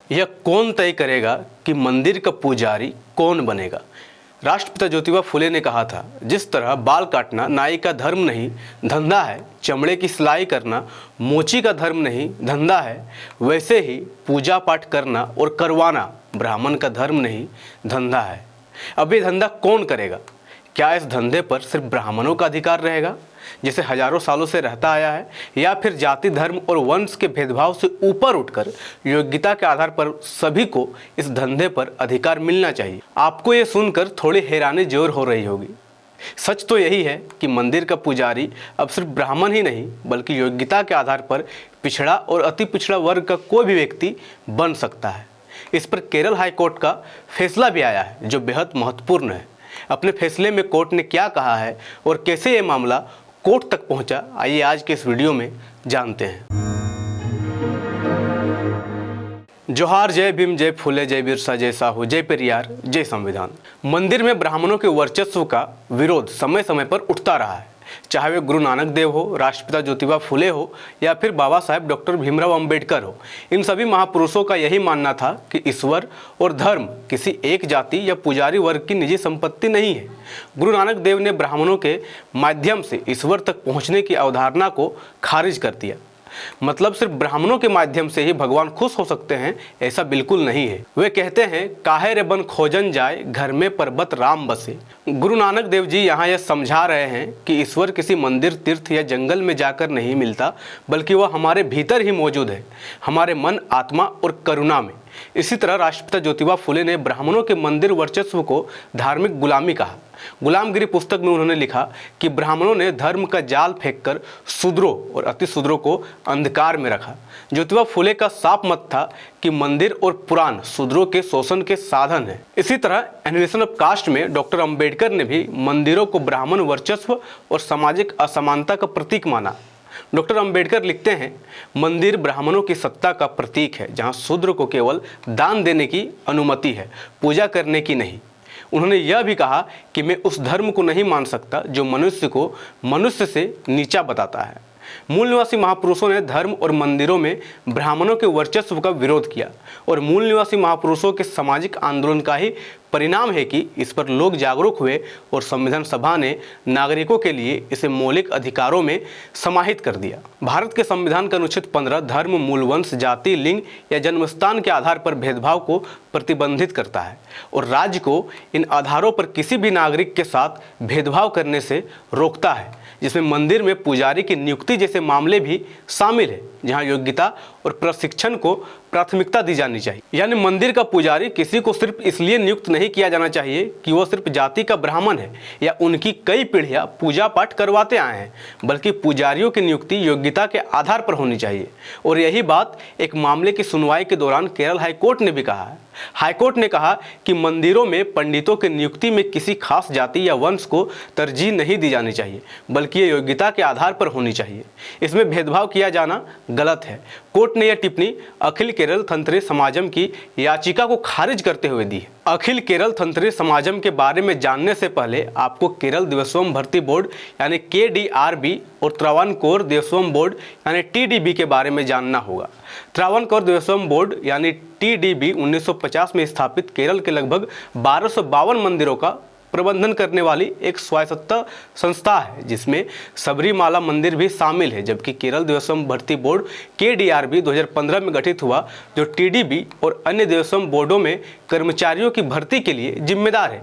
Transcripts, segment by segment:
यह कौन तय करेगा कि मंदिर का पुजारी कौन बनेगा। राष्ट्रपिता ज्योतिबा फुले ने कहा था, जिस तरह बाल काटना नाई का धर्म नहीं धंधा है, चमड़े की सिलाई करना मोची का धर्म नहीं धंधा है, वैसे ही पूजा पाठ करना और करवाना ब्राह्मण का धर्म नहीं धंधा है। अब ये धंधा कौन करेगा? क्या इस धंधे पर सिर्फ ब्राह्मणों का अधिकार रहेगा जैसे हजारों सालों से रहता आया है, या फिर जाति धर्म और वंश के भेदभाव से ऊपर उठकर योग्यता के आधार पर सभी को इस धंधे पर अधिकार मिलना चाहिए? आपको ये सुनकर थोड़ी हैरानी जोर हो रही होगी। सच तो यही है कि मंदिर का पुजारी अब सिर्फ ब्राह्मण ही नहीं बल्कि योग्यता के आधार पर पिछड़ा और अति पिछड़ा वर्ग का कोई भी व्यक्ति बन सकता है। इस पर केरल हाईकोर्ट का फैसला भी आया है जो बेहद महत्वपूर्ण है। अपने फैसले में कोर्ट ने क्या कहा है और कैसे ये मामला कोर्ट तक पहुंचा, आइए आज के इस वीडियो में जानते हैं। जोहार, जय भीम, जय फुले, जय बिरसा, जय साहू, जय पेरियार, जय संविधान। मंदिर में ब्राह्मणों के वर्चस्व का विरोध समय समय पर उठता रहा है, चाहे वे गुरु नानक देव हो, राष्ट्रपिता ज्योतिबा फुले हो या फिर बाबा साहेब डॉक्टर भीमराव अंबेडकर हो। इन सभी महापुरुषों का यही मानना था कि ईश्वर और धर्म किसी एक जाति या पुजारी वर्ग की निजी संपत्ति नहीं है। गुरु नानक देव ने ब्राह्मणों के माध्यम से ईश्वर तक पहुंचने की अवधारणा को खारिज कर दिया। मतलब सिर्फ ब्राह्मणों के माध्यम से ही भगवान खुश हो सकते हैं, ऐसा बिल्कुल नहीं है। वे कहते हैं, काहे रे बन खोजन जाए, घर में पर्वत राम बसे। गुरु नानक देव जी यहाँ यह समझा रहे हैं कि ईश्वर किसी मंदिर, तीर्थ या जंगल में जाकर नहीं मिलता, बल्कि वह हमारे भीतर ही मौजूद है, हमारे मन, आत्मा और करुणा में। इसी तरह राष्ट्रपिता ज्योतिबा फुले ने ब्राह्मणों के मंदिर वर्चस्व को धार्मिक गुलामी कहा। गुलामगिरी पुस्तक में उन्होंने लिखा कि ब्राह्मणों ने धर्म का जाल फेंककर शूद्रों और अति शूद्रों को अंधकार में रखा। ज्योतिबा फुले का साफ मत था कि मंदिर और पुराण शूद्रों के शोषण के साधन है। इसी तरह एनिवेशन ऑफ कास्ट में डॉक्टर अंबेडकर ने भी मंदिरों को ब्राह्मण वर्चस्व और सामाजिक असमानता का प्रतीक माना। डॉक्टर अंबेडकर लिखते हैं, मंदिर ब्राह्मणों की सत्ता का प्रतीक है, जहां शूद्र को केवल दान देने की अनुमति है, पूजा करने की नहीं। उन्होंने यह भी कहा कि मैं उस धर्म को नहीं मान सकता जो मनुष्य को मनुष्य से नीचा बताता है। मूल निवासी महापुरुषों ने धर्म और मंदिरों में ब्राह्मणों के वर्चस्व का विरोध किया और मूल निवासी महापुरुषों के सामाजिक आंदोलन का ही परिणाम है कि इस पर लोग जागरूक हुए और संविधान सभा ने नागरिकों के लिए इसे मौलिक अधिकारों में समाहित कर दिया। भारत के संविधान का अनुच्छेद 15 धर्म, मूल वंश, जाति, लिंग या जन्मस्थान के आधार पर भेदभाव को प्रतिबंधित करता है और राज्य को इन आधारों पर किसी भी नागरिक के साथ भेदभाव करने से रोकता है, जिसमें मंदिर में पुजारी की नियुक्ति जैसे मामले भी शामिल है, जहां योग्यता और प्रशिक्षण को प्राथमिकता दी जानी चाहिए। यानी मंदिर का पुजारी किसी को सिर्फ इसलिए नियुक्त नहीं किया जाना चाहिए कि वह सिर्फ जाति का ब्राह्मण है या उनकी कई पीढ़ियां पूजा पाठ करवाते आए हैं, बल्कि पुजारियों की नियुक्ति योग्यता के आधार पर होनी चाहिए। और यही बात एक मामले की सुनवाई के दौरान केरल हाईकोर्ट ने भी कहा है। हाईकोर्ट ने कहा कि मंदिरों में पंडितों की नियुक्ति में किसी खास जाति या वंश को तरजीह नहीं दी जानी चाहिए, बल्कि ये योग्यता के आधार पर होनी चाहिए। इसमें भेदभाव किया जाना गलत है। कोर्ट ने यह टिप्पणी अखिल केरल तंत्री समाजम की याचिका को खारिज करते हुए दी है। अखिल केरल तंत्री समाजम के बारे में जानने से पहले आपको केरल देवस्वम भर्ती बोर्ड यानी KDRB और त्रावणकोर देवस्वम बोर्ड यानी TDB के बारे में जानना होगा। त्रावणकोर देवस्वम बोर्ड यानी TDB 1950 में स्थापित केरल के लगभग 1252 मंदिरों का प्रबंधन करने वाली एक स्वायत्त संस्था है, जिसमें सबरीमाला मंदिर भी शामिल है। जबकि केरल देवस्वम भर्ती बोर्ड KDRB 2015 में गठित हुआ, जो TDB और अन्य देवस्वम बोर्डों में कर्मचारियों की भर्ती के लिए जिम्मेदार है।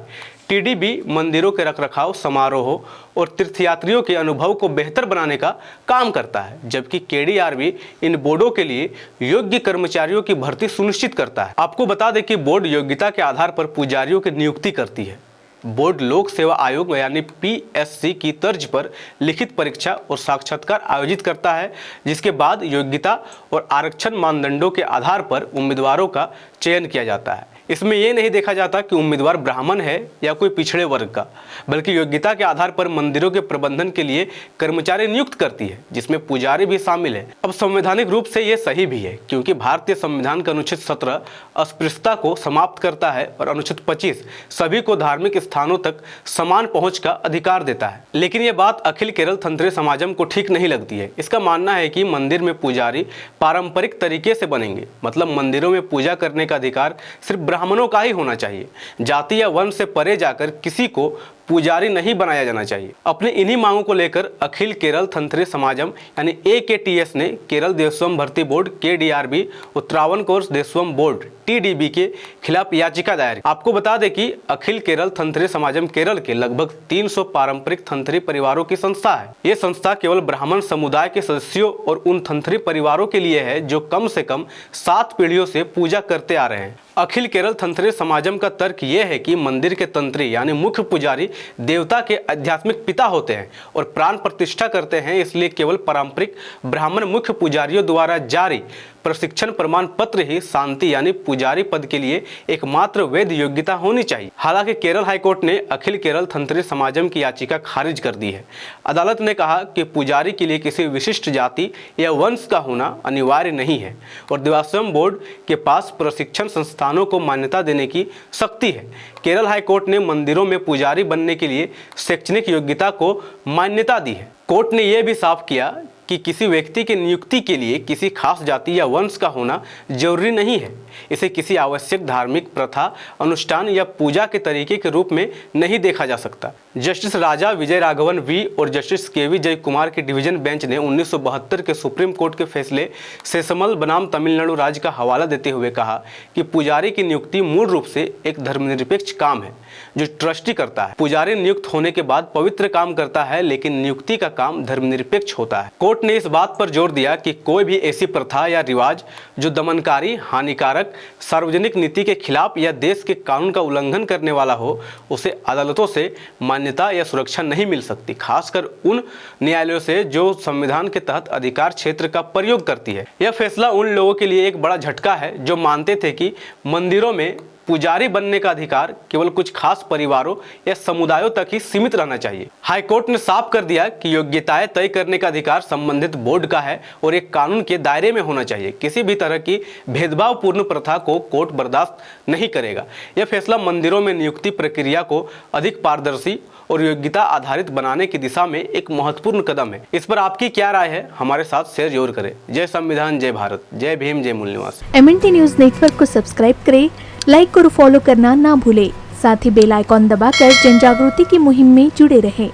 TDB मंदिरों के रखरखाव, समारोहों और तीर्थयात्रियों के अनुभव को बेहतर बनाने का काम करता है, जबकि KDRB इन बोर्डों के लिए योग्य कर्मचारियों की भर्ती सुनिश्चित करता है। आपको बता दें कि बोर्ड योग्यता के आधार पर पुजारियों की नियुक्ति करती है। बोर्ड लोक सेवा आयोग यानी PSC की तर्ज पर लिखित परीक्षा और साक्षात्कार आयोजित करता है, जिसके बाद योग्यता और आरक्षण मानदंडों के आधार पर उम्मीदवारों का चयन किया जाता है। इसमें यह नहीं देखा जाता कि उम्मीदवार ब्राह्मण है या कोई पिछड़े वर्ग का, बल्कि योग्यता के आधार पर मंदिरों के प्रबंधन के लिए कर्मचारी नियुक्त करती है, जिसमें पुजारी भी शामिल है। अब संवैधानिक रूप से ये सही भी है, क्योंकि भारतीय संविधान का अनुच्छेद 17 अस्पृश्यता को समाप्त करता है और अनुच्छेद 25 सभी को धार्मिक स्थानों तक समान पहुंच का अधिकार देता है। लेकिन यह बात अखिल केरल तंत्री समाजम को ठीक नहीं लगती है। इसका मानना है कि मंदिर में पुजारी पारंपरिक तरीके से बनेंगे, मतलब मंदिरों में पूजा करने का अधिकार सिर्फ ब्राह्मणों का ही होना चाहिए। जाति या वंश से परे जाकर किसी को पुजारी नहीं बनाया जाना चाहिए। अपनी इन्हीं मांगों को लेकर अखिल केरल तंत्री समाजम यानी AKTS ने केरल देवस्वम भर्ती board KDRB, Travancore Devaswom board TDB के खिलाफ याचिका दायर। आपको बता दें कि अखिल केरल तंत्री समाजम केरल के लगभग 300 पारंपरिक तंत्री परिवारों की संस्था है। ये संस्था केवल ब्राह्मण समुदाय के सदस्यों और उन तंत्री परिवारों के लिए है जो कम से कम 7 पीढ़ियों से पूजा करते आ रहे हैं। अखिल केरल तंत्री समाजम का तर्क यह है कि मंदिर के तंत्री यानी मुख्य पुजारी देवता के आध्यात्मिक पिता होते हैं और प्राण प्रतिष्ठा करते हैं, इसलिए केवल पारंपरिक ब्राह्मण मुख्य पुजारियों द्वारा जारी प्रशिक्षण प्रमाण पत्र ही शांति यानी पुजारी पद के लिए एकमात्र वैध योग्यता होनी चाहिए। हालांकि केरल हाईकोर्ट ने अखिल केरल तंत्री समाजम की याचिका खारिज कर दी है। अदालत ने कहा कि पुजारी के लिए किसी विशिष्ट जाति या वंश का होना अनिवार्य नहीं है और देवस्वम बोर्ड के पास प्रशिक्षण संस्थानों को मान्यता देने की शक्ति है। केरल हाईकोर्ट ने मंदिरों में पुजारी बनने के लिए शैक्षणिक योग्यता को मान्यता दी है। कोर्ट ने यह भी साफ किया कि किसी व्यक्ति की नियुक्ति के लिए किसी खास जाति या वंश का होना जरूरी नहीं है। इसे किसी आवश्यक धार्मिक प्रथा, अनुष्ठान या पूजा के तरीके के रूप में नहीं देखा जा सकता। जस्टिस राजा विजय राघवन V और जस्टिस KV जय कुमार की डिवीजन बेंच ने 1972 के सुप्रीम कोर्ट के फैसले सेसमल बनाम तमिलनाडु राज्य का हवाला देते हुए कहा कि पुजारी की नियुक्ति मूल रूप से एक धर्मनिरपेक्ष काम है जो ट्रस्टी करता है। पुजारी नियुक्त होने के बाद पवित्र काम करता है, लेकिन नियुक्ति का काम धर्मनिरपेक्ष होता है। कोर्ट ने इस बात पर जोर दिया कि कोई भी ऐसी प्रथा या रिवाज जो दमनकारी, हानिकारक, सार्वजनिक नीति के खिलाफ या देश के कानून का उल्लंघन करने वाला हो, उसे अदालतों से मान्यता या सुरक्षा नहीं मिल सकती, खासकर उन न्यायालयों से जो संविधान के तहत अधिकार क्षेत्र का प्रयोग करती है। यह फैसला उन लोगों के लिए एक बड़ा झटका है जो मानते थे कि मंदिरों में पुजारी बनने का अधिकार केवल कुछ खास परिवारों या समुदायों तक ही सीमित रहना चाहिए। हाईकोर्ट ने साफ कर दिया कि योग्यताएं तय करने का अधिकार संबंधित बोर्ड का है और एक कानून के दायरे में होना चाहिए। किसी भी तरह की भेदभावपूर्ण प्रथा को कोर्ट बर्दाश्त नहीं करेगा। यह फैसला मंदिरों में नियुक्ति प्रक्रिया को अधिक पारदर्शी और योग्यता आधारित बनाने की दिशा में एक महत्वपूर्ण कदम है। इस पर आपकी क्या राय है, हमारे साथ शेयर जरूर करें। जय संविधान, जय भारत, जय भीम, जय मूल निवास। MNT न्यूज नेटवर्क को सब्सक्राइब करें, लाइक और फॉलो करना ना भूलें। साथ ही बेल आइकॉन दबाकर जन जागृति की मुहिम में जुड़े रहें।